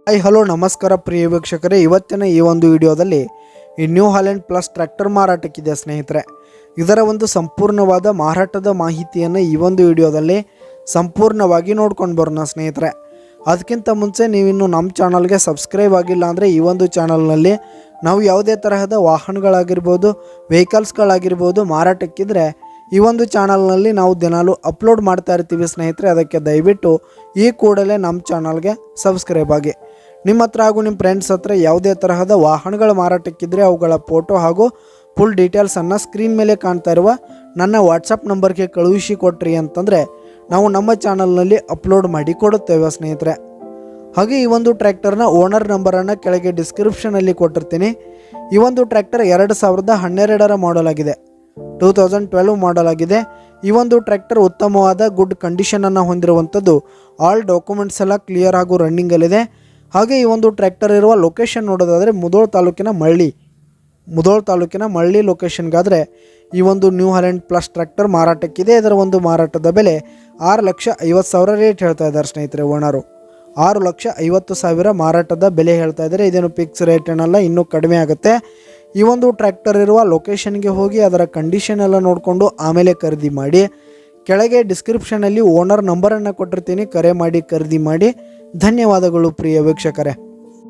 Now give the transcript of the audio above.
Hi hello ನಮಸ್ಕಾರ ಪ್ರಿಯ ವೀಕ್ಷಕರೇ, ಇವತ್ತಿನ ಈ ಒಂದು ವಿಡಿಯೋದಲ್ಲಿ ಈ ನ್ಯೂ ಹಾಲೆಂಡ್ ಪ್ಲಸ್ ಟ್ರ್ಯಾಕ್ಟರ್ ಮಾರಾಟಕ್ಕಿದೆ ಸ್ನೇಹಿತರೆ. ಇದರ ಒಂದು ಸಂಪೂರ್ಣವಾದ ಮಾರಾಟದ ಮಾಹಿತಿಯನ್ನು ಈ ಒಂದು ವಿಡಿಯೋದಲ್ಲಿ ಸಂಪೂರ್ಣವಾಗಿ ನೋಡ್ಕೊಂಡು ಬರೋಣ ಸ್ನೇಹಿತರೆ. ಅದಕ್ಕಿಂತ ಮುಂಚೆ ನೀವಿನ್ನು ನಮ್ಮ ಚಾನಲ್ಗೆ ಸಬ್ಸ್ಕ್ರೈಬ್ ಆಗಿಲ್ಲ ಅಂದರೆ ಈ ಒಂದು ಚಾನಲ್ನಲ್ಲಿ ನಾವು ಯಾವುದೇ ತರಹದ ವಾಹನಗಳಾಗಿರ್ಬೋದು, ವೆಹಿಕಲ್ಸ್ಗಳಾಗಿರ್ಬೋದು ಮಾರಾಟಕ್ಕಿದ್ರೆ ಈ ಒಂದು ಚಾನಲ್ನಲ್ಲಿ ನಾವು ದಿನಾಲೂ ಅಪ್ಲೋಡ್ ಮಾಡ್ತಾ ಇರ್ತೀವಿ ಸ್ನೇಹಿತರೆ. ಅದಕ್ಕೆ ದಯವಿಟ್ಟು ಈ ಕೂಡಲೇ ನಮ್ಮ ಚಾನಲ್ಗೆ ಸಬ್ಸ್ಕ್ರೈಬ್ ಆಗಿ. ನಿಮ್ಮ ಹತ್ರ ಹಾಗೂ ನಿಮ್ಮ ಫ್ರೆಂಡ್ಸ್ ಹತ್ರ ಯಾವುದೇ ತರಹದ ವಾಹನಗಳ ಮಾರಾಟಕ್ಕಿದ್ರೆ ಅವುಗಳ ಫೋಟೋ ಹಾಗೂ ಫುಲ್ ಡೀಟೇಲ್ಸನ್ನು ಸ್ಕ್ರೀನ್ ಮೇಲೆ ಕಾಣ್ತಾ ಇರುವ ನನ್ನ ವಾಟ್ಸಪ್ ನಂಬರ್ಗೆ ಕಳುಹಿಸಿ ಕೊಟ್ರಿ ಅಂತಂದರೆ ನಾವು ನಮ್ಮ ಚಾನಲ್ನಲ್ಲಿ ಅಪ್ಲೋಡ್ ಮಾಡಿ ಕೊಡುತ್ತೇವೆ ಸ್ನೇಹಿತರೆ. ಹಾಗೆ ಈ ಒಂದು ಟ್ರ್ಯಾಕ್ಟರ್ನ ಓನರ್ ನಂಬರನ್ನು ಕೆಳಗೆ ಡಿಸ್ಕ್ರಿಪ್ಷನಲ್ಲಿ ಕೊಟ್ಟಿರ್ತೀನಿ. ಈ ಒಂದು ಟ್ರ್ಯಾಕ್ಟರ್ 2012ರ ಮಾಡಲ್ ಆಗಿದೆ, 2012 ಮಾಡಲ್ ಆಗಿದೆ. ಈ ಒಂದು ಟ್ರ್ಯಾಕ್ಟರ್ ಉತ್ತಮವಾದ ಗುಡ್ ಕಂಡೀಷನನ್ನು ಹೊಂದಿರುವಂಥದ್ದು. ಆಲ್ ಡಾಕ್ಯುಮೆಂಟ್ಸ್ ಎಲ್ಲ ಕ್ಲಿಯರ್ ಹಾಗೂ ರನ್ನಿಂಗಲ್ಲಿದೆ. ಹಾಗೆ ಈ ಒಂದು ಟ್ರ್ಯಾಕ್ಟರ್ ಇರುವ ಲೊಕೇಶನ್ ನೋಡೋದಾದರೆ ಮುಧೋಳ್ ತಾಲೂಕಿನ ಮಳ್ಳಿ ಲೊಕೇಶನ್ಗಾದರೆ ಈ ಒಂದು ನ್ಯೂ ಹಾಲೆಂಡ್ ಪ್ಲಸ್ ಟ್ರ್ಯಾಕ್ಟರ್ ಮಾರಾಟಕ್ಕಿದೆ. ಇದರ ಒಂದು ಮಾರಾಟದ ಬೆಲೆ 6,50,000 ರೇಟ್ ಹೇಳ್ತಾ ಇದ್ದಾರೆ ಸ್ನೇಹಿತರೆ. ಓನರು 6,50,000 ಮಾರಾಟದ ಬೆಲೆ ಹೇಳ್ತಾ ಇದ್ದಾರೆ. ಇದೇನು ಫಿಕ್ಸ್ ರೇಟ್ ಏನಲ್ಲ, ಇನ್ನೂ ಕಡಿಮೆ ಆಗುತ್ತೆ. ಈ ಒಂದು ಟ್ರ್ಯಾಕ್ಟರ್ ಇರುವ ಲೊಕೇಶನ್ಗೆ ಹೋಗಿ ಅದರ ಕಂಡೀಷನ್ ಎಲ್ಲ ನೋಡಿಕೊಂಡು ಆಮೇಲೆ ಖರೀದಿ ಮಾಡಿ. ಕೆಳಗೆ ಡಿಸ್ಕ್ರಿಪ್ಷನಲ್ಲಿ ಓನರ್ ನಂಬರನ್ನು ಕೊಟ್ಟಿರ್ತೀನಿ, ಕರೆ ಮಾಡಿ ಖರೀದಿ ಮಾಡಿ. ಧನ್ಯವಾದಗಳು ಪ್ರಿಯ ವೀಕ್ಷಕರೇ.